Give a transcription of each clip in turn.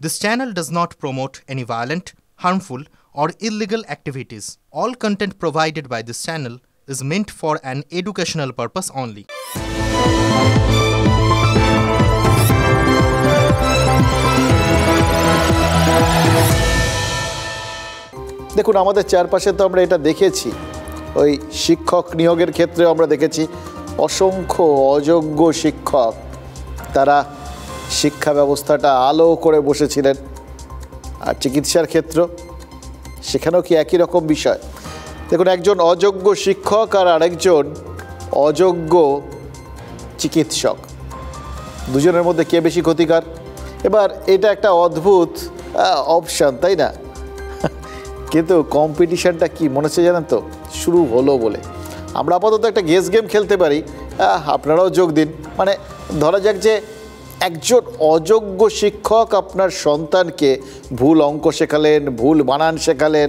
This channel does not promote any violent, harmful, or illegal activities. All content provided by this channel is meant for an educational purpose only. দেখুন, আমাদের চারপাশে তো আমরা এটা দেখেছি। ওই শিক্ষক নিয়োগের ক্ষেত্রে আমরা দেখেছি অসংখ্য অযোগ্য শিক্ষক তারা শিক্ষা ব্যবস্থাটা আলো করে বসেছিলেন। আর চিকিৎসার ক্ষেত্র, সেখানেও কি একই রকম বিষয়? দেখুন, একজন অযোগ্য শিক্ষক আর আরেকজন অযোগ্য চিকিৎসক, দুজনের মধ্যে কে বেশি ক্ষতিকর? এবার এটা একটা অদ্ভুত অপশান, তাই না? কিন্তু কম্পিটিশানটা কি মনে হচ্ছে জানেন তো, শুরু হলো বলে। আমরা আপাতত একটা গেস গেম খেলতে পারি, আপনারাও যোগ দিন। মানে ধরা যাক যে একজন অযোগ্য শিক্ষক আপনার সন্তানকে ভুল অঙ্ক শেখালেন, ভুল বানান শেখালেন,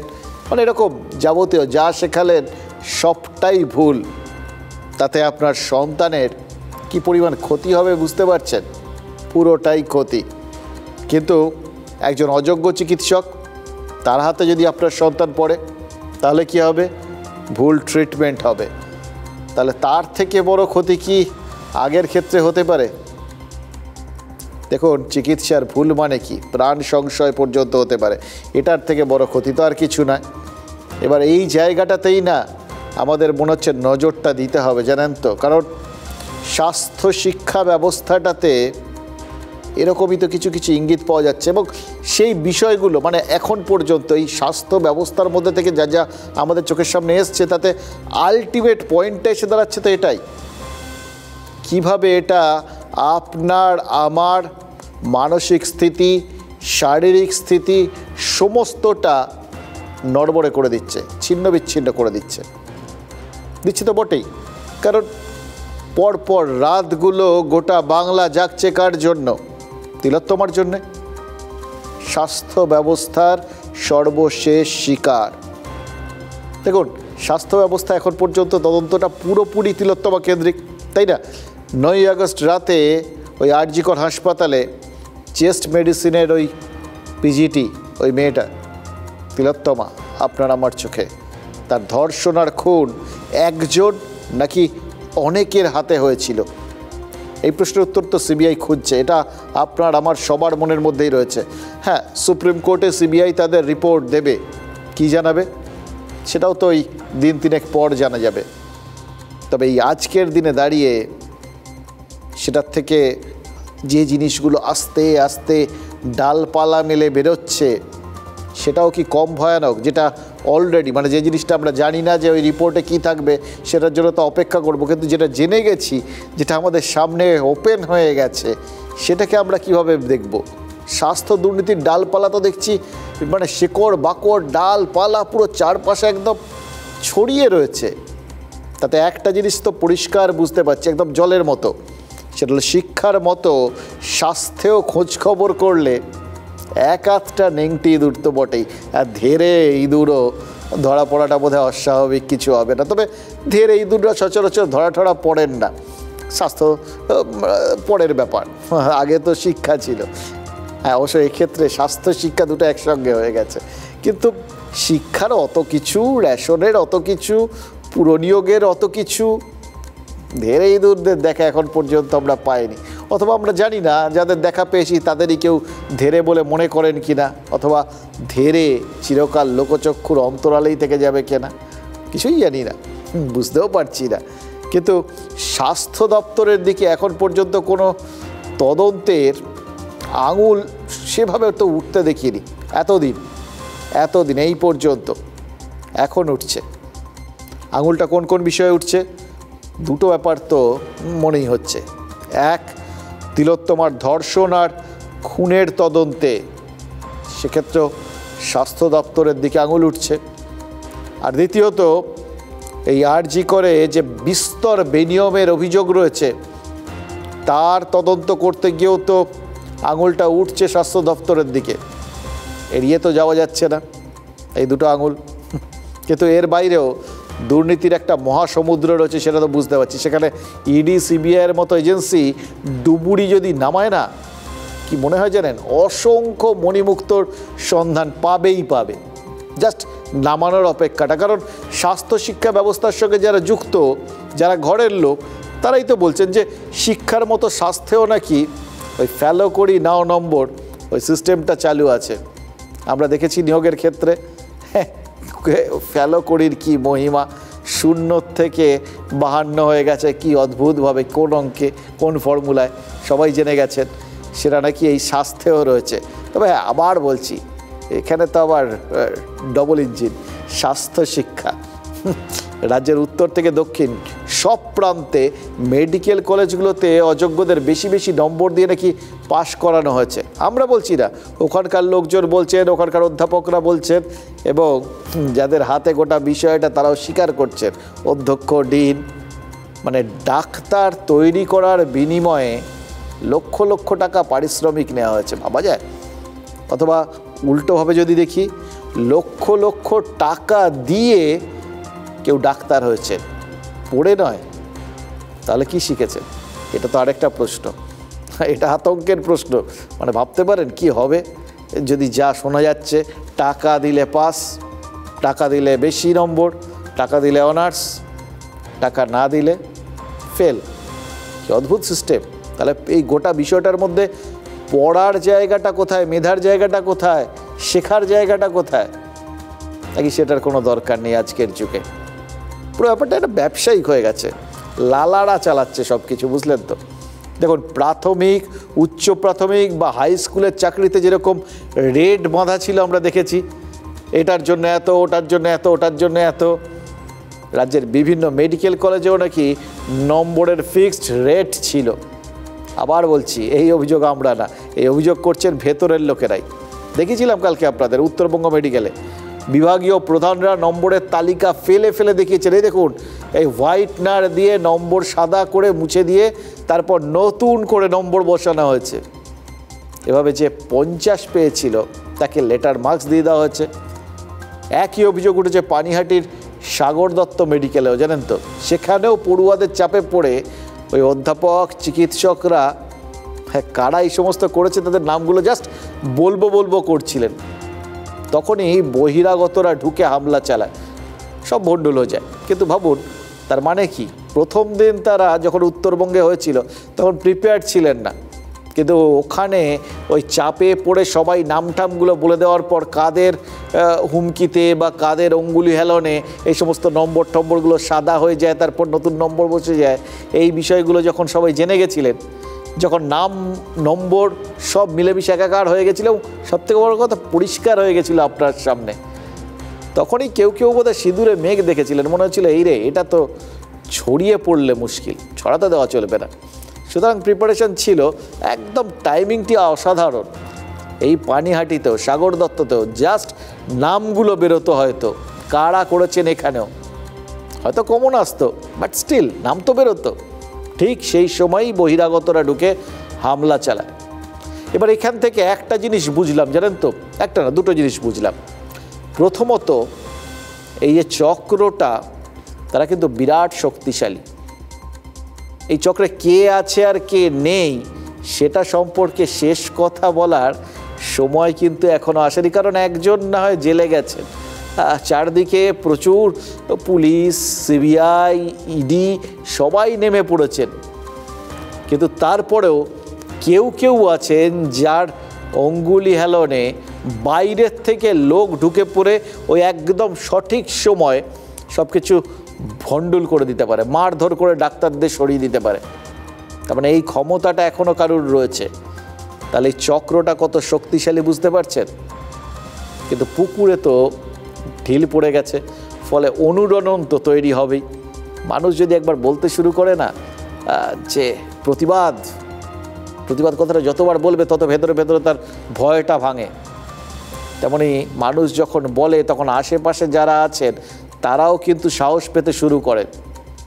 মানে এরকম যাবতীয় যা শেখালেন সবটাই ভুল। তাতে আপনার সন্তানের কি পরিমাণ ক্ষতি হবে বুঝতে পারছেন? পুরোটাই ক্ষতি। কিন্তু একজন অযোগ্য চিকিৎসক, তার হাতে যদি আপনার সন্তান পড়ে তাহলে কি হবে? ভুল ট্রিটমেন্ট হবে। তাহলে তার থেকে বড় ক্ষতি কি আগের ক্ষেত্রে হতে পারে? দেখুন, চিকিৎসার ভুল মানে কি প্রাণ সংশয় পর্যন্ত হতে পারে। এটার থেকে বড় ক্ষতি তো আর কিছু নয়। এবার এই জায়গাটাতেই না আমাদের মনে হচ্ছে নজরটা দিতে হবে, জানেন তো। কারণ স্বাস্থ্য শিক্ষা ব্যবস্থাটাতে এরকমই তো কিছু কিছু ইঙ্গিত পাওয়া যাচ্ছে, এবং সেই বিষয়গুলো মানে এখন পর্যন্ত এই স্বাস্থ্য ব্যবস্থার মধ্যে থেকে যা যা আমাদের চোখের সামনে এসছে, তাতে আলটিমেট পয়েন্টটা এসে দাঁড়াচ্ছে তো এটাই, কিভাবে এটা আপনার আমার মানসিক স্থিতি, শারীরিক স্থিতি সমস্তটা নড়বড়ে করে দিচ্ছে, ছিন্ন বিচ্ছিন্ন করে দিচ্ছে তো বটেই। কারণ পরপর রাতগুলো গোটা বাংলা জাগছে কার জন্য? তিলোত্তমার জন্যে। স্বাস্থ্য ব্যবস্থার সর্বশেষ শিকার। দেখুন, স্বাস্থ্য ব্যবস্থা এখন পর্যন্ত তদন্তটা পুরোপুরি তিলোত্তমা কেন্দ্রিক, তাই না? 9ই আগস্ট রাতে ওই আর.জি. কর হাসপাতালে চেস্ট মেডিসিনের ওই পিজিটি, ওই মেয়েটা তিলোত্তমা আপনার আমার চোখে। তার ধর্ষণ আর খুন একজন নাকি অনেকের হাতে হয়েছিল? এই প্রশ্নের উত্তর তো সিবিআই খুঁজছে। এটা আপনার আমার সবার মনের মধ্যেই রয়েছে। হ্যাঁ, সুপ্রিম কোর্টে সিবিআই তাদের রিপোর্ট দেবে। কি জানাবে সেটাও তো ওই দিন তিনেক পর জানা যাবে। তবে এই আজকের দিনে দাঁড়িয়ে সেটার থেকে যে জিনিসগুলো আস্তে আস্তে ডালপালা মেলে বেরোচ্ছে, সেটাও কি কম ভয়ানক? যেটা অলরেডি মানে যে জিনিসটা আমরা জানি না যে ওই রিপোর্টে কি থাকবে, সেটার জন্য তো অপেক্ষা করব, কিন্তু যেটা জেনে গেছি, যেটা আমাদের সামনে ওপেন হয়ে গেছে, সেটাকে আমরা কিভাবে দেখব? স্বাস্থ্য দুর্নীতির ডালপালা তো দেখছি মানে শেকড় বাকড় ডালপালা পুরো চারপাশে একদম ছড়িয়ে রয়েছে। তাতে একটা জিনিস তো পরিষ্কার বুঝতে পারছি, একদম জলের মতো, সেটা হলো শিক্ষার মতো স্বাস্থ্যেও খোঁজখবর করলে এক আধটা নেংটি ইঁদুর তো বটেই, আর ধেরে ইঁদুরও ধরা পড়াটা বোধহয় অস্বাভাবিক কিছু হবে না। তবে ধেরে ইঁদুররা সচরাচর ধরা ঠরা পড়েন না, স্বাস্থ্য পরের ব্যাপার, আগে তো শিক্ষা ছিল। হ্যাঁ, অবশ্য এক্ষেত্রে স্বাস্থ্য শিক্ষা দুটো একসঙ্গে হয়ে গেছে। কিন্তু শিক্ষার অত কিছু, রেশনের অত কিছু, পুরনিয়োগের অত কিছু, ধেরে ইঁদুরদের দেখা এখন পর্যন্ত আমরা পাইনি। অথবা আমরা জানি না, যাদের দেখা পেয়েছি তাদেরই কেউ ধেরে বলে মনে করেন কিনা, অথবা ধেরে চিরকাল লোকচক্ষুর অন্তরালেই থেকে যাবে কিনা, কিছুই জানি না, বুঝতেও পারছি না। কিন্তু স্বাস্থ্য দপ্তরের দিকে এখন পর্যন্ত কোনো তদন্তের আঙুল সেভাবে তো উঠতে দেখিনি এতদিন এই পর্যন্ত। এখন উঠছে আঙুলটা, কোন কোন বিষয়ে উঠছে? দুটো ব্যাপার তো মনেই হচ্ছে। এক, তিলোত্তমার ধর্ষণ আর খুনের তদন্তে, সেক্ষেত্রেও স্বাস্থ্য দপ্তরের দিকে আঙুল উঠছে। আর দ্বিতীয়ত, এই আর.জি. করে যে বিস্তর বেনিয়মের অভিযোগ রয়েছে, তার তদন্ত করতে গিয়েও তো আঙুলটা উঠছে স্বাস্থ্য দপ্তরের দিকে। এড়িয়ে তো যাওয়া যাচ্ছে না এই দুটো আঙুল। কিন্তু এর বাইরেও দুর্নীতির একটা মহাসমুদ্র রয়েছে, সেটা তো বুঝতে পারছি। সেখানে ইডি, সিবিআইয়ের মতো এজেন্সি ডুবুরি যদি নামায় না, কি মনে হয় জানেন, অসংখ্য মণিমুক্তর সন্ধান পাবেই পাবে, জাস্ট নামানোর অপেক্ষাটা। কারণ স্বাস্থ্য শিক্ষা ব্যবস্থার সঙ্গে যারা যুক্ত, যারা ঘরের লোক, তারাই তো বলছেন যে শিক্ষার মতো স্বাস্থ্যেও নাকি ওই ফেলো করি নাও নম্বর ওই সিস্টেমটা চালু আছে। আমরা দেখেছি নিয়োগের ক্ষেত্রে ফেলো করির কি মহিমা, 0 থেকে 52 হয়ে গেছে কি অদ্ভুতভাবে, কোন অঙ্কে কোন ফর্মুলায় সবাই জেনে গেছেন। সেটা নাকি এই স্বাস্থ্যেও রয়েছে। তবে আবার বলছি, এখানে তো আবার ডবল ইঞ্জিন স্বাস্থ্য শিক্ষা। রাজ্যের উত্তর থেকে দক্ষিণ সব প্রান্তে মেডিকেল কলেজগুলোতে অযোগ্যদের বেশি বেশি নম্বর দিয়ে নাকি পাশ করানো হয়েছে। আমরা বলছি না, ওখানকার লোকজন বলছেন, ওখানকার অধ্যাপকরা বলছেন, এবং যাদের হাতে গোটা বিষয়টা তারাও স্বীকার করছেন, অধ্যক্ষ, ডিন। মানে ডাক্তার তৈরি করার বিনিময়ে লক্ষ লক্ষ টাকা পারিশ্রমিক নেওয়া হয়েছে, ভাবা যায়? অথবা উল্টোভাবে যদি দেখি, লক্ষ লক্ষ টাকা দিয়ে কেউ ডাক্তার হয়েছে, পড়ে নয়। তাহলে কি শিখেছে? এটা তো আরেকটা প্রশ্ন, এটা আতঙ্কের প্রশ্ন। মানে ভাবতে পারেন কি হবে যদি যা শোনা যাচ্ছে, টাকা দিলে পাস, টাকা দিলে বেশি নম্বর, টাকা দিলে অনার্স, টাকা না দিলে ফেল। কি অদ্ভুত সিস্টেম! তাহলে এই গোটা বিষয়টার মধ্যে পড়ার জায়গাটা কোথায়, মেধার জায়গাটা কোথায়, শেখার জায়গাটা কোথায়? নাকি সেটার কোনো দরকার নেই আজকের যুগে? পুরো ব্যাপারটা একটা ব্যবসায়িক হয়ে গেছে, লালারা চালাচ্ছে সব কিছু, বুঝলেন তো? দেখুন, প্রাথমিক, উচ্চ প্রাথমিক বা হাই স্কুলের চাকরিতে যেরকম রেট বাঁধা ছিল আমরা দেখেছি, এটার জন্য এত, ওটার জন্য এত, ওটার জন্য এত। রাজ্যের বিভিন্ন মেডিকেল কলেজেও নাকি নম্বরের ফিক্সড রেট ছিল। আবার বলছি, এই অভিযোগ আমরা না, এই অভিযোগ করছেন ভেতরের লোকেরাই। দেখেছিলাম কালকে আপনাদের উত্তরবঙ্গ মেডিকেলে বিভাগীয় প্রধানরা নম্বরের তালিকা ফেলে ফেলে দেখিয়েছেন। এই দেখুন, এই হোয়াইটনার দিয়ে নম্বর সাদা করে মুছে দিয়ে তারপর নতুন করে নম্বর বসানো হয়েছে। এভাবে যে 50 পেয়েছিল তাকে লেটার মার্কস দিয়ে দেওয়া হয়েছে। একই অভিযোগ উঠেছে পানিহাটির সাগর দত্ত মেডিকেলেও, জানেন তো? সেখানেও পড়ুয়াদের চাপে পড়ে ওই অধ্যাপক, চিকিৎসকরা, কারা এই সমস্ত করেছে তাদের নামগুলো জাস্ট বলবো করছিলেন। তখনই বহিরাগতরা ঢুকে হামলা চালায়, সব ভণ্ডুল হয়ে যায়। কিন্তু ভাবুন, তার মানে কি? প্রথম দিন তারা যখন উত্তরবঙ্গে হয়েছিল তখন প্রিপেয়ার্ড ছিলেন না, কিন্তু ওখানে ওই চাপে পড়ে সবাই নামটামগুলো বলে দেওয়ার পর কাদের হুমকিতে বা কাদের অঙ্গুলি হেলনে এই সমস্ত নম্বরগুলো সাদা হয়ে যায়, তারপর নতুন নম্বর বসে যায়, এই বিষয়গুলো যখন সবাই জেনে গেছিলেন, যখন নাম নম্বর সব মিলেমিশে একাকার হয়ে গেছিল, সবথেকে বড় কথা পরিষ্কার হয়ে গেছিল আপনার সামনে, তখনই কেউ কেউ বোধহয় সিঁদুরে মেঘ দেখেছিলেন। মনে হচ্ছিল এই রে, এটা তো ছড়িয়ে পড়লে মুশকিল, ছড়াতে দেওয়া চলবে না। সুতরাং প্রিপারেশন ছিল, একদম টাইমিংটি অসাধারণ। এই পানিহাটিতেও, সাগর দত্ততেও জাস্ট নামগুলো বেরোতো, হয়তো কারা করেছেন এখানেও হয়তো কমন আসতো, বাট স্টিল নাম তো বেরোতো। ঠিক সেই সময়ই বহিরাগতরা ঢুকে হামলা চালায়। এবার এখান থেকে একটা জিনিস বুঝলাম, জানেন তো? একটা না, দুটো জিনিস বুঝলাম। প্রথমত, এই যে চক্রটা, তারা কিন্তু বিরাট শক্তিশালী। এই চক্রে কে আছে আর কে নেই সেটা সম্পর্কে শেষ কথা বলার সময় কিন্তু এখনও আসেনি। কারণ একজন না হয় জেলে গেছেন, চারদিকে প্রচুর পুলিশ, সিবিআই, ইডি সবাই নেমে পড়েছেন। কিন্তু তারপরেও কেউ কেউ আছেন যার অঙ্গুলি হেলনে বাইরের থেকে লোক ঢুকে পড়ে ওই একদম সঠিক সময় সব কিছু ভণ্ডুল করে দিতে পারে, মারধর করে ডাক্তারদের সরিয়ে দিতে পারে। তার মানে এই ক্ষমতাটা এখনও কারুর রয়েছে। তাহলে এই চক্রটা কত শক্তিশালী বুঝতে পারছেন? কিন্তু পুকুরে তো ঢিল পড়ে গেছে, ফলে অনুরণন তো তৈরি হবেই। মানুষ যদি একবার বলতে শুরু করে না যে প্রতিবাদ কথাটা যতবার বলবে তত ভেতরে ভেতরে তার ভয়টা ভাঙে। তেমনি মানুষ যখন বলে তখন আশেপাশে যারা আছেন তারাও কিন্তু সাহস পেতে শুরু করেন।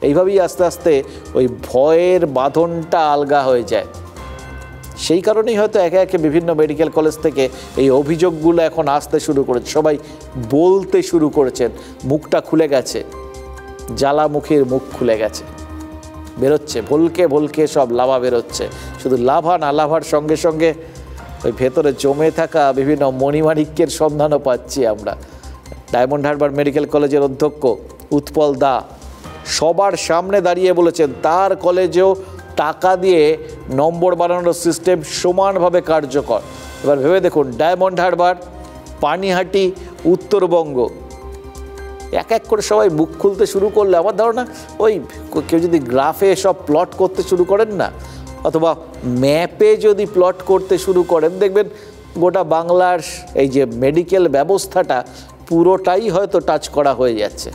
এইভাবেই আস্তে আস্তে ওই ভয়ের বাঁধনটা আলগা হয়ে যায়। সেই কারণেই হয়তো একে একে বিভিন্ন মেডিকেল কলেজ থেকে এই অভিযোগগুলো এখন আসতে শুরু করেছে, সবাই বলতে শুরু করেছেন, মুখটা খুলে গেছে, জ্বালামুখীর মুখ খুলে গেছে, বেরোচ্ছে ভলকে ভলকে সব লাভা বেরোচ্ছে। শুধু লাভা না, লাভার সঙ্গে সঙ্গে ওই ভেতরে জমে থাকা বিভিন্ন মণিমাণিক্যের সন্ধানও পাচ্ছি আমরা। ডায়মন্ড হারবার মেডিকেল কলেজের অধ্যক্ষ উৎপল দা সবার সামনে দাঁড়িয়ে বলেছেন তার কলেজেও টাকা দিয়ে নম্বর বানানোর সিস্টেম সমানভাবে কার্যকর। এবার ভেবে দেখুন, ডায়মন্ড হারবার, পানিহাটি, উত্তরবঙ্গ, এক এক করে সবাই মুখ খুলতে শুরু করলে আমার ধারণা ওই কেউ যদি গ্রাফে সব প্লট করতে শুরু করেন না, অথবা ম্যাপে যদি প্লট করতে শুরু করেন, দেখবেন গোটা বাংলার এই যে মেডিকেল ব্যবস্থাটা পুরোটাই হয়তো টাচ করা হয়ে যাচ্ছে।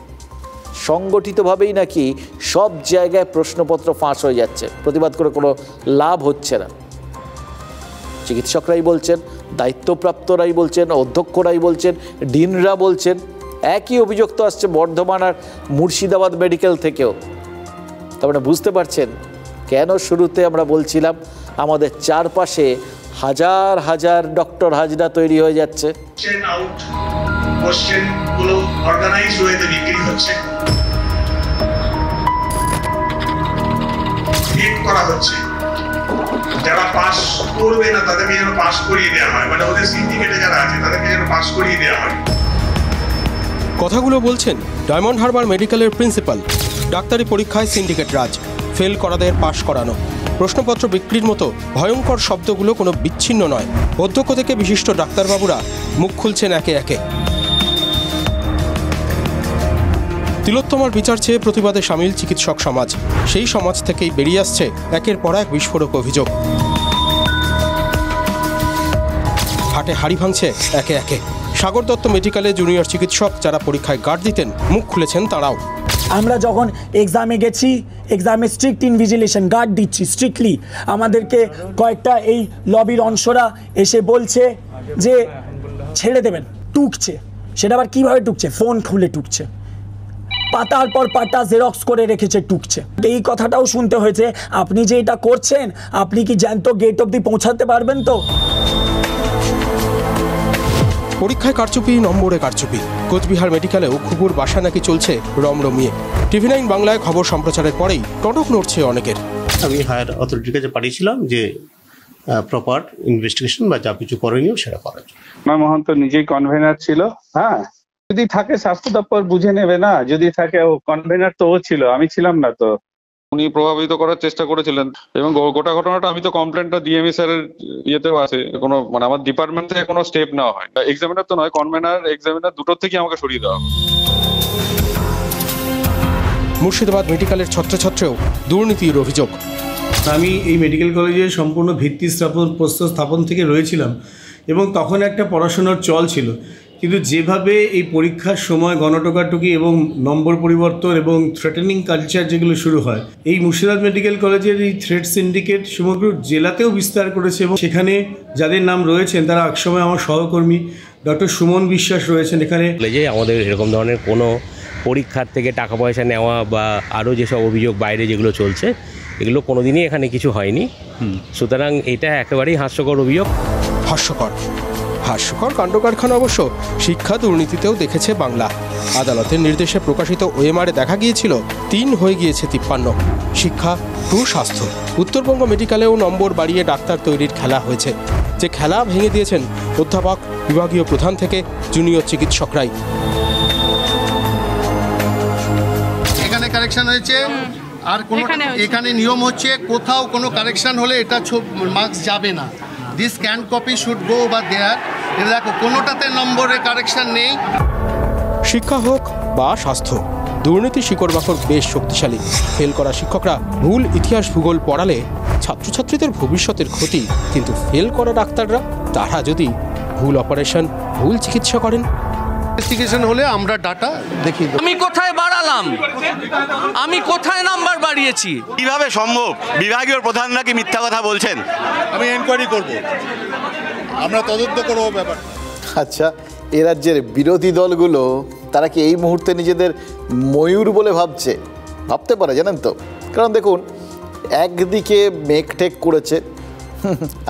সংগঠিতভাবেই নাকি সব জায়গায় প্রশ্নপত্র ফাঁস হয়ে যাচ্ছে, প্রতিবাদ করে কোনো লাভ হচ্ছে না। চিকিৎসকরাই বলছেন, দায়িত্বপ্রাপ্তরাই বলছেন, অধ্যক্ষরাই বলছেন, ডিনরা বলছেন। একই অভিযোগ তো আসছে বর্ধমান আর মুর্শিদাবাদ মেডিকেল থেকেও। তারপরে বুঝতে পারছেন কেন শুরুতে আমরা বলছিলাম আমাদের চারপাশে হাজার হাজার ডক্টর হাজরা তৈরি হয়ে যাচ্ছে। কোশ্চেনগুলো অর্গানাইজড ওয়েতে বিক্রি হচ্ছে, ফিট করা হচ্ছে। যারা পাস করবে না তাদেরকে যেন পাস করিয়ে দেওয়া হয়, মানে ওদের সিন্ডিকেটে যারা আছে তাদেরকে যেন পাস করিয়ে দেওয়া হয়। কথাগুলো বলছেন ডায়মন্ড হারবার মেডিকেলের প্রিন্সিপাল। ডাক্তারি পরীক্ষায় সিন্ডিকেট রাজ, ফেল করাদের পাশ করানো, প্রশ্নপত্র বিক্রির মতো ভয়ঙ্কর শব্দগুলো কোনো বিচ্ছিন্ন নয়। অধ্যক্ষ থেকে বিশিষ্ট ডাক্তারবাবুরা মুখ খুলছেন একে একে। তিলোত্তমার বিচার চেয়ে প্রতিবাদে সামিল চিকিৎসক সমাজ। সেই সমাজ থেকেই বেরিয়ে আসছে একের পর এক বিস্ফোরক অভিযোগ। হাটে হাড়ি ভাঙছে একে একে। সাগর দত্ত মেডিকেলে জুনিয়র চিকিৎসক যারা পরীক্ষায় গার্ড দিতেন, মুখ খুলেছেন তারাও। আমরা যখন এক্সামে গেছি, এক্সামে স্ট্রিক্ট ইনভিজিলেশন গার্ড দিচ্ছি স্ট্রিক্টলি। আমাদেরকে কয়েকটা এই লবির অংশরা এসে বলছে যে ছেড়ে দেবেন, টুকছে। সেটা আবার কীভাবে টুকছে? ফোন খুলে টুকছে, পাতার পর পাতা জেরক্স করে রেখেছে, টুকছে। এই কথাটাও শুনতে হয়েছে, আপনি যে এটা করছেন আপনি কি জ্যান্ত গেট অবধি পৌঁছাতে পারবেন তো? পরীক্ষায় কারচুপি, নম্বরে কারচুপি। কোচবিহার মেডিকেলেও খুবুর বাসা নাকি চলছে রমরমিয়ে। TV9 বাংলায় খবর সম্প্রচারের পরেই টনক নড়ছে অনেকের। আমি হায়ার অথরিটির কাছে পাঠিয়েছিলাম যে প্রপার ইনভেস্টিগেশন বা যা কিছু করণীয় সেটা করার জন্য। মহন্ত নিজেই কনভেনার ছিল। হ্যাঁ, যদি থাকে স্বাস্থ্য দপ্তর বুঝে নেবে না, যদি থাকে ও কনভেনার তো ও ছিল, আমি ছিলাম না। তো উনি প্রভাবিত করার চেষ্টা করেছিলেন এবং গোটা ঘটনাটা আমি তো কমপ্লেনটা ডিএমই স্যারের ইয়েতেও আছে, কোনো মানে আমার ডিপার্টমেন্ট থেকে কোনো স্টেপ নেওয়া হয়। এক্সামিনার তো নয়, কনভেনার এক্সামিনার দুটোর থেকে আমাকে সরিয়ে দেওয়া হবে। মুর্শিদাবাদ মেডিকেলের ছত্রছত্রেও দুর্নীতির অভিযোগ। আমি এই মেডিকেল কলেজে সম্পূর্ণ ভিত্তি প্রস্তর স্থাপন থেকে রয়েছিলাম এবং তখন একটা পড়াশোনার চল ছিল, কিন্তু যেভাবে এই পরীক্ষার সময় গণটোকাটুকি এবং নম্বর পরিবর্তন এবং থ্রেটেনিং কালচার যেগুলো শুরু হয়, এই মুর্শিদাবাদ মেডিকেল কলেজের এই থ্রেট সিন্ডিকেট সমগ্র জেলাতেও বিস্তার করেছে এবং সেখানে যাদের নাম রয়েছেন তারা একসময় আমার সহকর্মী ডক্টর সুমন বিশ্বাস রয়েছেন। এখানে কলেজে আমাদের এরকম ধরনের কোনো পরীক্ষার থেকে টাকা পয়সা নেওয়া বা আরও যেসব অভিযোগ বাইরে যেগুলো চলছে এগুলো কোনোদিনই এখানে কিছু হয়নি। সুতরাং এটা একেবারেই হাস্যকর অভিযোগ। হাস্যকর কাণ্ডকারখানা অবশ্য শিক্ষা দুর্নীতিতেও দেখেছে বাংলা। আদালতের নির্দেশে প্রকাশিত ওএমআরে দেখা গিয়েছিল 3 হয়ে গিয়েছে 53। শিক্ষা টু স্বাস্থ্য। উত্তরবঙ্গ মেডিকেলেও নম্বর বাড়িয়ে ডাক্তার তৈরির খেলা হয়েছে, যে খেলা ভেঙে দিয়েছেন অধ্যাপক, বিভাগীয় প্রধান থেকে জুনিয়র চিকিৎসকরাই। এখানে কারেকশন হয়েছে আর কোনো এখানে নিয়ম হচ্ছে কোথাও কোনো কারেকশন হলে এটা মার্কস যাবে না। This scan copy should go over there. এটা দেখো কোনোটাতে নম্বরের কারেকশন নেই। শিক্ষা হোক বা স্বাস্থ্য, দুর্নীতি শিকড় বাকড় বেশ শক্তিশালী। ফেল করা শিক্ষকরা ভুল ইতিহাস ভূগোল পড়ালে ছাত্রছাত্রীদের ভবিষ্যতের ক্ষতি, কিন্তু ফেল করা ডাক্তাররা তারা যদি ভুল অপারেশন, ভুল চিকিৎসা করেন, ইনভেস্টিগেশন হলে আমরা ডাটা দেখি। আমি কোথায় বাড়ালাম, আমি কোথায় নাম্বার বাড়িয়েছি, কিভাবে সম্ভব? বিভাগীয় প্রধানরা কি মিথ্যা কথা বলছেন? আমি এনকোয়ারি করব, আমরা তদন্ত করব ব্যাপার। আচ্ছা, এ রাজ্যের বিরোধী দলগুলো তারা কি এই মুহূর্তে নিজেদের ময়ূর বলে ভাবতে পারে জানেন তো? কারণ দেখুন, একদিকে মেঘ ঠেক করেছে,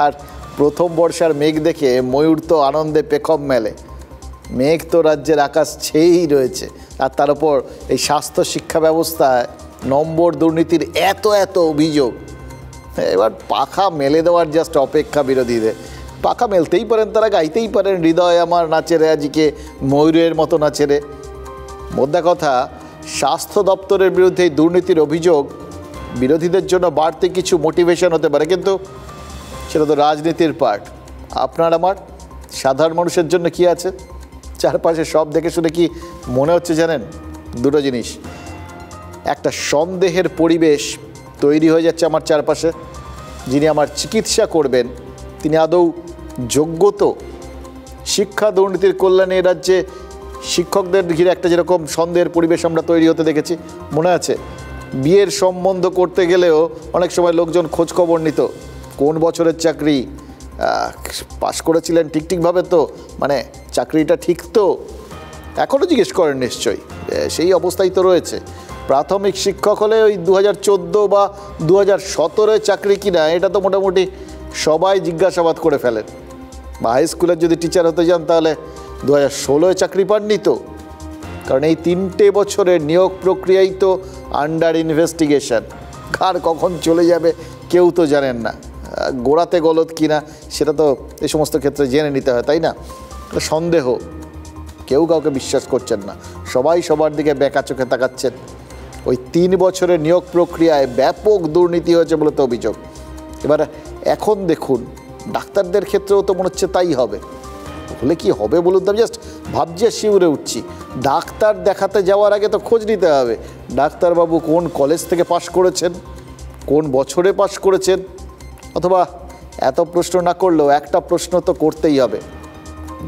আর প্রথম বর্ষার মেঘ দেখে ময়ূর তো আনন্দে পেখম মেলে। মেঘ তো রাজ্যের আকাশ ছেয়েই রয়েছে, আর তার উপর এই স্বাস্থ্য শিক্ষা ব্যবস্থায় নম্বর দুর্নীতির এত অভিযোগ। এবার পাখা মেলে দেওয়ার জাস্ট অপেক্ষা বিরোধীদের। পাখা মেলতেই পারেন, তারা গাইতেই পারেন হৃদয় আমার নাচে রে আজিকে ময়ূরের মতো নাচে রে। মোদ্দা কথা, স্বাস্থ্য দপ্তরের বিরুদ্ধে এই দুর্নীতির অভিযোগ বিরোধীদের জন্য বাড়তি কিছু মোটিভেশন হতে পারে, কিন্তু সেটা তো রাজনীতির পার্ট। আপনার আমার সাধারণ মানুষের জন্য কি আছে? চারপাশে সব দেখে শুনে কি মনে হচ্ছে জানেন? দুটো জিনিস, একটা সন্দেহের পরিবেশ তৈরি হয়ে যাচ্ছে আমার চারপাশে। যিনি আমার চিকিৎসা করবেন তিনি আদৌ যোগ্য তো? শিক্ষা দুর্নীতির কল্যাণে রাজ্যে শিক্ষকদের ঘিরে একটা যেরকম সন্দেহের পরিবেশ আমরা তৈরি হতে দেখেছি, মনে আছে বিয়ের সম্বন্ধ করতে গেলেও অনেক সময় লোকজন খোঁজ খবর নিত, কোন বছরের চাকরি, পাশ করেছিলেন ঠিকভাবে তো, মানে চাকরিটা ঠিক তো, এখনও জিজ্ঞেস করেন নিশ্চয়ই। সেই অবস্থায় তো রয়েছে। প্রাথমিক শিক্ষক হলে ওই 2014 বা 2017 চাকরি কিনা এটা তো মোটামুটি সবাই জিজ্ঞাসাবাদ করে ফেলেন। বা হাই স্কুলের যদি টিচার হতে যান তাহলে 2016 চাকরি পাননি তো, কারণ এই 3 বছরের নিয়োগ প্রক্রিয়াই তো আন্ডার ইনভেস্টিগেশন। কার কখন চলে যাবে কেউ তো জানেন না, গোড়াতে গলদ কিনা সেটা তো এই সমস্ত ক্ষেত্রে জেনে নিতে হয়, তাই না? সন্দেহ, কেউ কাউকে বিশ্বাস করছেন না, সবাই সবার দিকে বেঁকা চোখে তাকাচ্ছেন। ওই 3 বছরের নিয়োগ প্রক্রিয়ায় ব্যাপক দুর্নীতি হয়েছে বলে তো অভিযোগ। এবার এখন দেখুন ডাক্তারদের ক্ষেত্রেও তো মনে হচ্ছে তাই হবে। হলে কি হবে বলুন তো? আমি জাস্ট ভাবছি আর শিউরে উঠছি। ডাক্তার দেখাতে যাওয়ার আগে তো খোঁজ নিতে হবে ডাক্তারবাবু কোন কলেজ থেকে পাশ করেছেন, কোন বছরে পাশ করেছেন, অথবা এত প্রশ্ন না করলেও একটা প্রশ্ন তো করতেই হবে,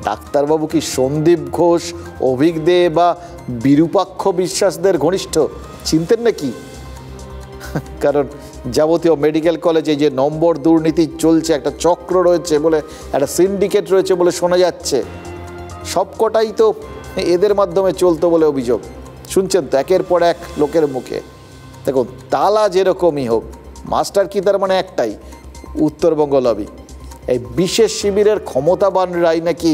ডাক্তারবাবু কি সন্দীপ ঘোষ, অভিক দে বা বিরূপাক্ষ বিশ্বাসদের ঘনিষ্ঠ চিনতেন নাকি? কারণ যাবতীয় মেডিকেল কলেজে যে নম্বর দুর্নীতি চলছে, একটা চক্র রয়েছে বলে, একটা সিন্ডিকেট রয়েছে বলে শোনা যাচ্ছে, সবকটাই তো এদের মাধ্যমে চলতো বলে অভিযোগ। শুনছেন তো একের পর এক লোকের মুখে। দেখুন তালা যেরকমই হোক, মাস্টার কি তার মানে একটাই, উত্তরবঙ্গ লবি। এই বিশেষ শিবিরের ক্ষমতাবানরাই নাকি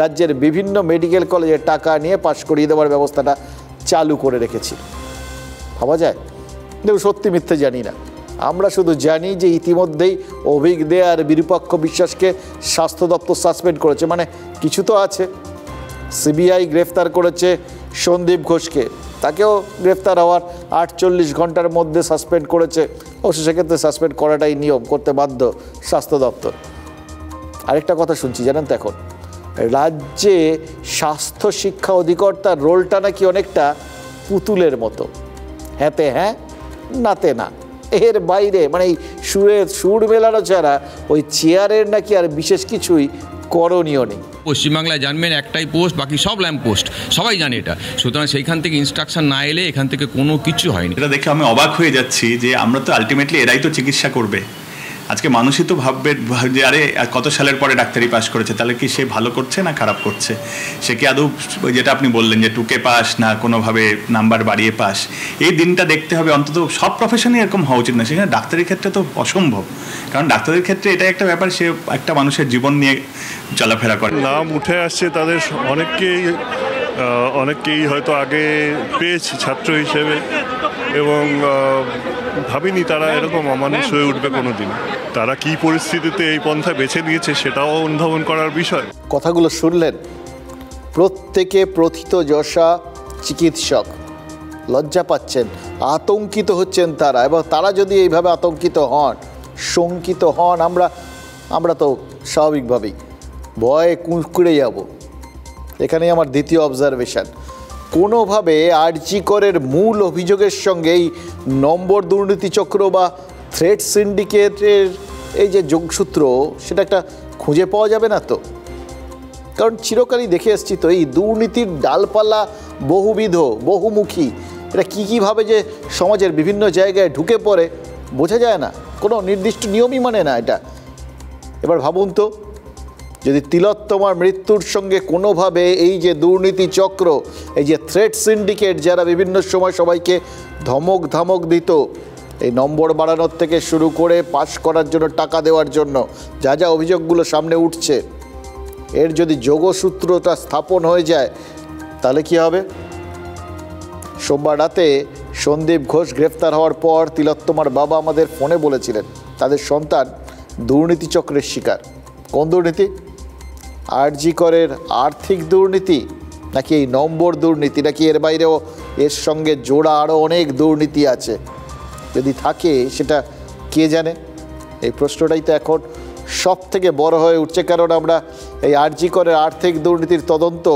রাজ্যের বিভিন্ন মেডিকেল কলেজে টাকা নিয়ে পাশ করিয়ে দেওয়ার ব্যবস্থাটা চালু করে রেখেছি। ভাবা যায়? দেখুন সত্যি মিথ্যে জানি না, আমরা শুধু জানি যে ইতিমধ্যেই অভিক দে আর বিরূপাক্ষ বিশ্বাসকে স্বাস্থ্য দপ্তর সাসপেন্ড করেছে, মানে কিছু তো আছে। সিবিআই গ্রেফতার করেছে সন্দীপ ঘোষকে, তাকেও গ্রেফতার হওয়ার 48 ঘন্টার মধ্যে সাসপেন্ড করেছে। অবশ্য সেক্ষেত্রে সাসপেন্ড করাটাই নিয়ম, করতে বাধ্য স্বাস্থ্য দপ্তর। আরেকটা কথা শুনছি জানেন তো, এখন রাজ্যে স্বাস্থ্য শিক্ষা অধিকর্তার রোলটা নাকি অনেকটা পুতুলের মতো, হ্যাঁতে হ্যাঁ নাতে না, এর বাইরে মানে এই সুর মেলানো ছাড়া ওই চেয়ারের নাকি আর বিশেষ কিছুই করণীয় নেই। পশ্চিমবাংলায় জানবেন একটাই পোস্ট, বাকি সব ল্যাম্প পোস্ট, সবাই জানে এটা। সুতরাং সেইখান থেকে ইনস্ট্রাকশন না এলে এখান থেকে কোনো কিছু হয়নি। এটা দেখে আমি অবাক হয়ে যাচ্ছি যে আমরা তো আলটিমেটলি এরাই তো চিকিৎসা করবে। আজকে মানুষই তো ভাববে যে আরে কত সালের পরে ডাক্তারি পাস করেছে, তাহলে কি সে ভালো করছে না খারাপ করছে? সে কি আদৌ যেটা আপনি বললেন যে টুকে পাস না কোনোভাবে নাম্বার বাড়িয়ে পাস, এই দিনটা দেখতে হবে। অন্তত সব প্রফেশনে এরকম হওয়া উচিত না, সেখানে ডাক্তারির ক্ষেত্রে তো অসম্ভব। কারণ ডাক্তারের ক্ষেত্রে এটা একটা ব্যাপার, সে একটা মানুষের জীবন নিয়ে চলাফেরা করে। নাম উঠে আসছে তাদের অনেককেই হয়তো আগে পেয়েছি ছাত্র হিসেবে, এবং ভাবিনি তারা এরকম অমানুষ হয়ে উঠবে কোনোদিন। তারা কি পরিস্থিতিতে এই পন্থা বেছে নিয়েছে সেটাও অনুধাবন করার বিষয়। কথাগুলো শুনলেন, প্রত্যেকে প্রথিতযশা চিকিৎসক, লজ্জা পাচ্ছেন, আতঙ্কিত হচ্ছেন তারা। এবং তারা যদি এইভাবে আতঙ্কিত হন, শঙ্কিত হন, আমরা তো স্বাভাবিকভাবেই ভয়ে কুঁকড়ে যাব। এখানেই আমার দ্বিতীয় অবজারভেশন, কোনোভাবে আরজি করের মূল অভিযোগের সঙ্গে এই নম্বর দুর্নীতি চক্র বা থ্রেড সিন্ডিকেটের এই যে যোগসূত্র, সেটা একটা খুঁজে পাওয়া যাবে না তো? কারণ চিরকালই দেখে এসছি তো এই দুর্নীতির ডালপালা বহুবিধ, বহুমুখী। এটা কীভাবে যে সমাজের বিভিন্ন জায়গায় ঢুকে পড়ে বোঝা যায় না, কোনো নির্দিষ্ট নিয়মই মানে না এটা। এবার ভাবুন তো, যদি তিলোত্তমার মৃত্যুর সঙ্গে কোনোভাবে এই যে দুর্নীতি চক্র, এই যে থ্রেড সিন্ডিকেট যারা বিভিন্ন সময় সবাইকে ধমক ধামক দিত, এই নম্বর বাড়ানোর থেকে শুরু করে পাস করার জন্য টাকা দেওয়ার জন্য যা যা অভিযোগগুলো সামনে উঠছে, এর যদি যোগসূত্রটা স্থাপন হয়ে যায় তাহলে কি হবে? সোমবার রাতে সন্দীপ ঘোষ গ্রেফতার হওয়ার পর তিলোত্তমার বাবা আমাদের ফোনে বলেছিলেন তাদের সন্তান দুর্নীতি চক্রের শিকার। কোন দুর্নীতি? আরজি করের আর্থিক দুর্নীতি, নাকি এই নম্বর দুর্নীতি, নাকি এর বাইরেও এর সঙ্গে জোড়া আরও অনেক দুর্নীতি আছে? যদি থাকে সেটা কে জানে? এই প্রশ্নটাই তো এখন সব থেকে বড় হয়ে উঠছে, কারণ আমরা এই আরজি করের আর্থিক দুর্নীতির তদন্ত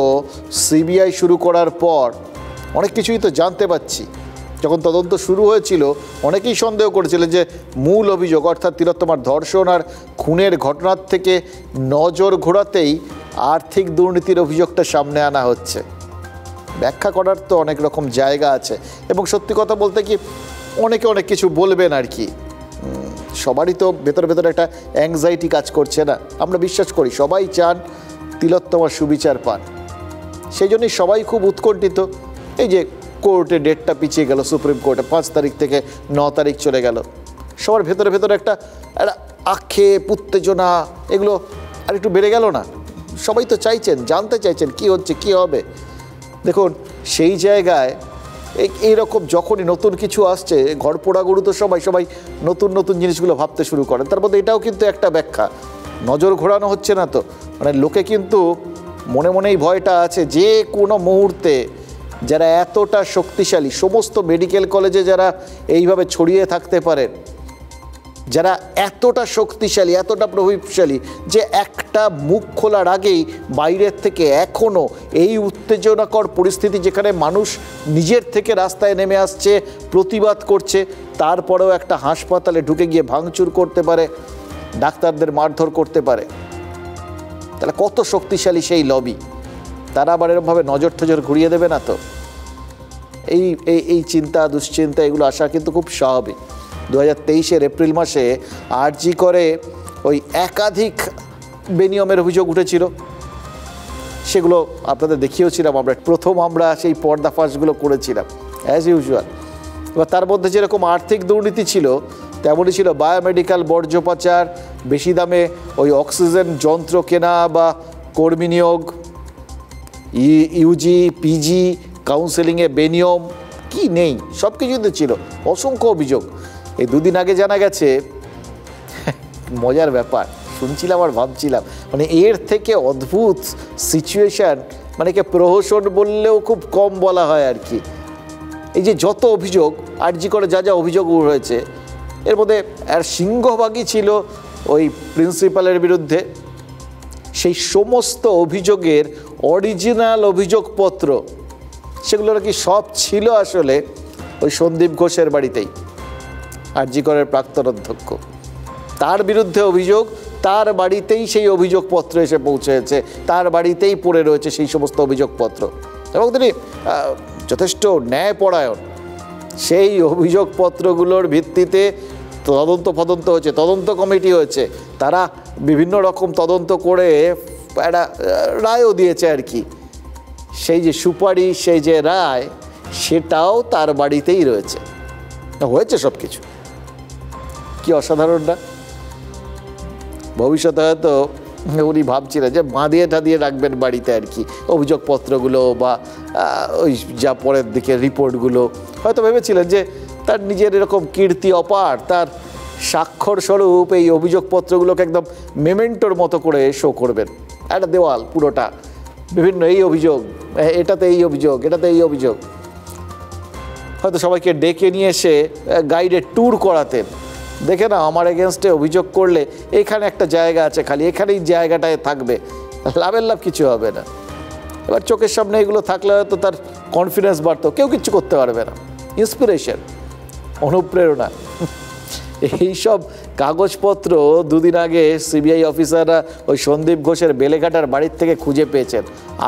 সিবিআই শুরু করার পর অনেক কিছুই তো জানতে পাচ্ছি। যখন তদন্ত শুরু হয়েছিল অনেকেই সন্দেহ করেছিলেন যে মূল অভিযোগ অর্থাৎ তিলোত্তমার ধর্ষণ আর খুনের ঘটনার থেকে নজর ঘোরাতেই আর্থিক দুর্নীতির অভিযোগটা সামনে আনা হচ্ছে। ব্যাখ্যা করার তো অনেক রকম জায়গা আছে, এবং সত্যি কথা বলতে কি অনেকে অনেক কিছু বলবেন আর কি। সবারই তো ভেতরে ভেতরে একটা অ্যাংজাইটি কাজ করছে না? আমরা বিশ্বাস করি সবাই চান তিলোত্তমার সুবিচার পান, সেই জন্যই সবাই খুব উৎকণ্ঠিত। এই যে কোর্টে ডেটটা পিছিয়ে গেল, সুপ্রিম কোর্টে 5 তারিখ থেকে 9 তারিখ চলে গেল, সবার ভেতরে ভেতরে একটা আক্ষেপ, উত্তেজনা, এগুলো আর একটু বেড়ে গেল না? সবাই তো চাইছেন, জানতে চাইছেন কি হচ্ছে, কি হবে। দেখুন সেই জায়গায় এইরকম যখনই নতুন কিছু আসছে, ঘর পোড়া গরু তো সবাই নতুন নতুন জিনিসগুলো ভাবতে শুরু করেন। তার মধ্যে এটাও কিন্তু একটা ব্যাখ্যা, নজর ঘোরানো হচ্ছে না তো, মানে লোকে কিন্তু মনে মনেই ভয়টা আছে যে কোনো মুহূর্তে যারা এতটা শক্তিশালী, সমস্ত মেডিকেল কলেজে যারা এইভাবে ছড়িয়ে থাকতে পারেন, যারা এতটা শক্তিশালী, এতটা প্রভাবশালী যে একটা মুখ খোলার আগেই বাইরের থেকে এখনও এই উত্তেজনাকর পরিস্থিতি, যেখানে মানুষ নিজের থেকে রাস্তায় নেমে আসছে, প্রতিবাদ করছে, তারপরেও একটা হাসপাতালে ঢুকে গিয়ে ভাঙচুর করতে পারে, ডাক্তারদের মারধর করতে পারে, তাহলে কত শক্তিশালী সেই লবি। তারা আবার এরকমভাবে নজর টজর ঘুরিয়ে দেবে না তো? এই চিন্তা, দুশ্চিন্তা, এগুলো আসা কিন্তু খুব স্বাভাবিক। 2023 এপ্রিল মাসে আরজি করে ওই একাধিক বেনিয়মের অভিযোগ উঠেছিল, সেগুলো আপনাদের দেখিয়েছিলাম। প্রথম আমরা সেই পর্দাফাশগুলো করেছিলাম অ্যাজ ইউজুয়াল। এবার তার মধ্যে যেরকম আর্থিক দুর্নীতি ছিল, তেমনই ছিল বায়োমেডিক্যাল বর্জ্য পাচার, বেশি দামে ওই অক্সিজেন যন্ত্র কেনা বা কর্মী নিয়োগ, ইউজি পিজি কাউন্সেলিংয়ে বেনিয়ম, কি নেই সব কিছুই তো ছিল, অসংখ্য অভিযোগ। এই 2 দিন আগে জানা গেছে, মজার ব্যাপার শুনছিলাম আর ভাবছিলাম, মানে এর থেকে অদ্ভুত সিচুয়েশান, মানে কে প্রহসন বললেও খুব কম বলা হয় আর কি। এই যে যত অভিযোগ আরজি করে যা অভিযোগ হয়েছে, এর মধ্যে আর সিংহভাগই ছিল ওই প্রিন্সিপালের বিরুদ্ধে। সেই সমস্ত অভিযোগের অরিজিনাল অভিযোগপত্র সেগুলো নাকি সব ছিল আসলে ওই সন্দীপ ঘোষের বাড়িতেই, আরজি করের প্রাক্তন অধ্যক্ষ, তার বিরুদ্ধে অভিযোগ, তার বাড়িতেই সেই অভিযোগপত্র এসে পৌঁছেছে, তার বাড়িতেই পড়ে রয়েছে সেই সমস্ত অভিযোগপত্র, এবং তিনি যথেষ্ট ন্যায়পরায়ণ। সেই অভিযোগপত্রগুলোর ভিত্তিতে তদন্ত হয়েছে, তদন্ত কমিটি হয়েছে, তারা বিভিন্ন রকম তদন্ত করে একটা রায়ও দিয়েছে আর কি। সেই যে সুপারিশ, সেই যে রায়, সেটাও তার বাড়িতেই রয়েছে, হয়েছে সব কিছু। কি অসাধারণ না? ভবিষ্যতে হয়তো উনি ভাবছিলেন যে বাঁধিয়ে টাঁধিয়ে রাখবেন বাড়িতে আর কি অভিযোগপত্রগুলো, বা ওই যা পরের দিকে রিপোর্টগুলো, হয়তো ভেবেছিলেন যে তার নিজের এরকম কীর্তি অপার, তার স্বাক্ষর স্বরূপ এই অভিযোগপত্রগুলোকে একদম মেমেন্টোর মতো করে শো করবেন। একটা দেওয়াল পুরোটা বিভিন্ন এই অভিযোগ, এটাতে এই অভিযোগ, এটাতে এই অভিযোগ। হয়তো সবাইকে ডেকে নিয়ে এসে গাইডের ট্যুর করাতেন, দেখে না আমার এগেনস্টে অভিযোগ করলে এখানে একটা জায়গা আছে, খালি এখানেই জায়গাটায় থাকবে, লাভের লাভ কিছু হবে না। এবার চোখের সামনে এগুলো থাকলে হয়তো তার কনফিডেন্স বাড়তো, কেউ কিচ্ছু করতে পারবে না। ইন্সপিরেশন, অনুপ্রেরণা, এইসব কাগজপত্র 2 দিন আগে সিবিআই অফিসাররা ওই সন্দীপ ঘোষের বেলেঘাটার বাড়ির থেকে খুঁজে পেয়েছেন।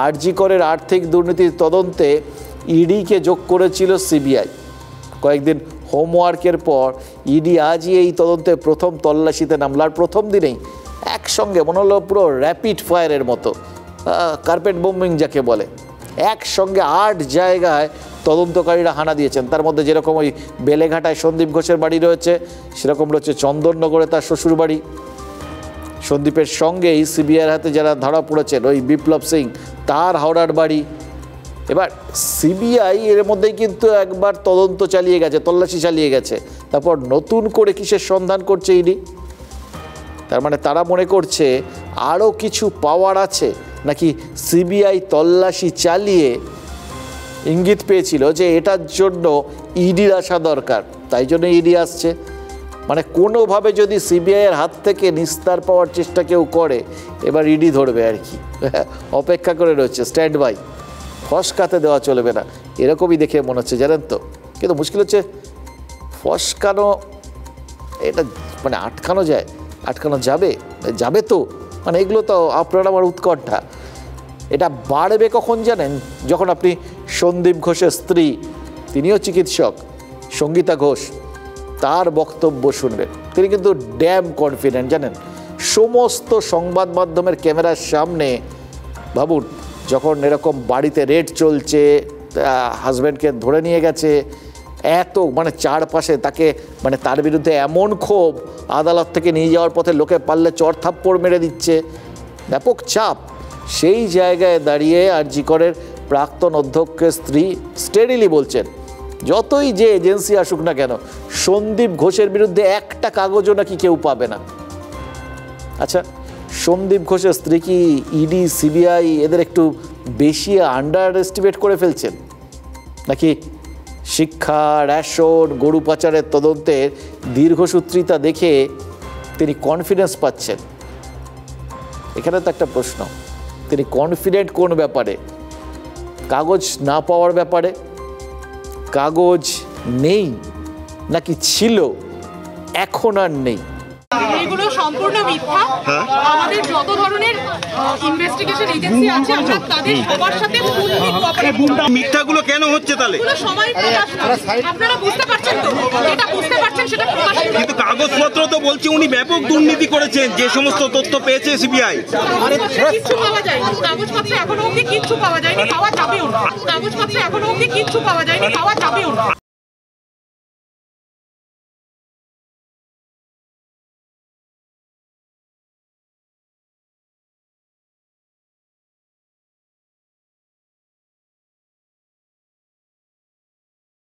আরজি করের আর্থিক দুর্নীতির তদন্তে ইডিকে যোগ করেছিল সিবিআই। কয়েকদিন হোমওয়ার্কের পর ইডি আজই এই তদন্তে প্রথম তল্লাশিতে নামল। আর প্রথম দিনেই একসঙ্গে মনে হলো পুরো র্যাপিড ফায়ারের মতো, কার্পেট বোম্বিং যাকে বলে, একসঙ্গে 8 জায়গায় তদন্তকারীরা হানা দিয়েছেন। তার মধ্যে যেরকম ওই বেলেঘাটায় সন্দীপ ঘোষের বাড়ি রয়েছে, সেরকম রয়েছে চন্দননগরে তার শ্বশুর বাড়ি। সন্দীপের সঙ্গেই সিবিআইয়ের হাতে যারা ধরা পড়েছেন, ওই বিপ্লব সিং, তার হাওড়ার বাড়ি। এবার সিবিআই এর মধ্যেই কিন্তু একবার তদন্ত চালিয়ে গেছে, তল্লাশি চালিয়ে গেছে, তারপর নতুন করে কিসের সন্ধান করছে ইডি? তার মানে তারা মনে করছে আরও কিছু পাওয়ার আছে, নাকি সিবিআই তল্লাশি চালিয়ে ইঙ্গিত পেয়েছিল যে এটার জন্য ইডির আসা দরকার, তাই জন্য ইডি আসছে? মানে কোনোভাবে যদি সিবিআইয়ের হাত থেকে নিস্তার পাওয়ার চেষ্টা কেউ করে, এবার ইডি ধরবে আর কি, অপেক্ষা করে রয়েছে, স্ট্যান্ড বাই, ফসকাতে দেওয়া চলবে না, এরকমই দেখে মনে হচ্ছে, জানেন তো। কিন্তু মুশকিল হচ্ছে ফসকানো, এটা মানে আটকানো যায়, আটকানো যাবে তো, মানে এগুলো তো আপনার আমার উৎকণ্ঠা। এটা বাড়বে কখন জানেন? যখন আপনি সন্দীপ ঘোষের স্ত্রী, তিনিও চিকিৎসক, সঙ্গীতা ঘোষ, তার বক্তব্য শুনবেন। তিনি কিন্তু ড্যাম কনফিডেন্ট, জানেন, সমস্ত সংবাদ মাধ্যমের ক্যামেরার সামনে। ভাবুন, যখন এরকম বাড়িতে রেড চলছে, হাজব্যান্ডকে ধরে নিয়ে গেছে, এত মানে চারপাশে তাকে মানে তার বিরুদ্ধে এমন ক্ষোভ, আদালত থেকে নিয়ে যাওয়ার পথে লোকে পারলে চড় থাপ্পড় মেরে দিচ্ছে, ব্যাপক চাপ। সেই জায়গায় দাঁড়িয়ে আরজি করের প্রাক্তন অধ্যক্ষের স্ত্রী স্টেডিলি বলছেন, যতই যে এজেন্সি আসুক না কেন, সন্দীপ ঘোষের বিরুদ্ধে একটা কাগজও নাকি কেউ পাবে না। আচ্ছা, সন্দীপ ঘোষের স্ত্রী কি ইডি সিবিআই এদের একটু বেশি আন্ডার এস্টিমেট করে ফেলছেন, নাকি শিক্ষা, রেশন, গরু পাচারের তদন্তের দীর্ঘসূত্রিতা দেখে তিনি কনফিডেন্স পাচ্ছেন? এখানে তো একটা প্রশ্ন, তিনি কনফিডেন্ট কোন ব্যাপারে? কাগজ না পাওয়ার ব্যাপারে? কাগজ নেই নাকি ছিল এখন আর নেই? এগুলো সম্পূর্ণ মিথ্যা। আমাদের যত ধরনের ইনভেস্টিগেশন এজেন্সি আছে, আমরা তাদের সবার সাথে ফুললি কোঅপারেট করি। মিথ্যাগুলো কেন হচ্ছে তাহলে? সময় প্রকাশ না, আপনারা বুঝতে পারছেন তো? যেটা বুঝতে পারছেন সেটা প্রকাশ করুন। কিন্তু কাগজপত্র তো বলছে উনি ব্যাপক দুর্নীতি করেছেন, যে সমস্ত তথ্য পেয়েছে সিবিআই। কিচ্ছু পাওয়া যায়নি, কাগজপত্রে এখনো অবধি কিচ্ছু পাওয়া যায়নি, পাওয়া যাবেও না। কাগজপত্রে এখনো অবধি কিচ্ছু পাওয়া যায়নি, পাওয়া যাবেও না।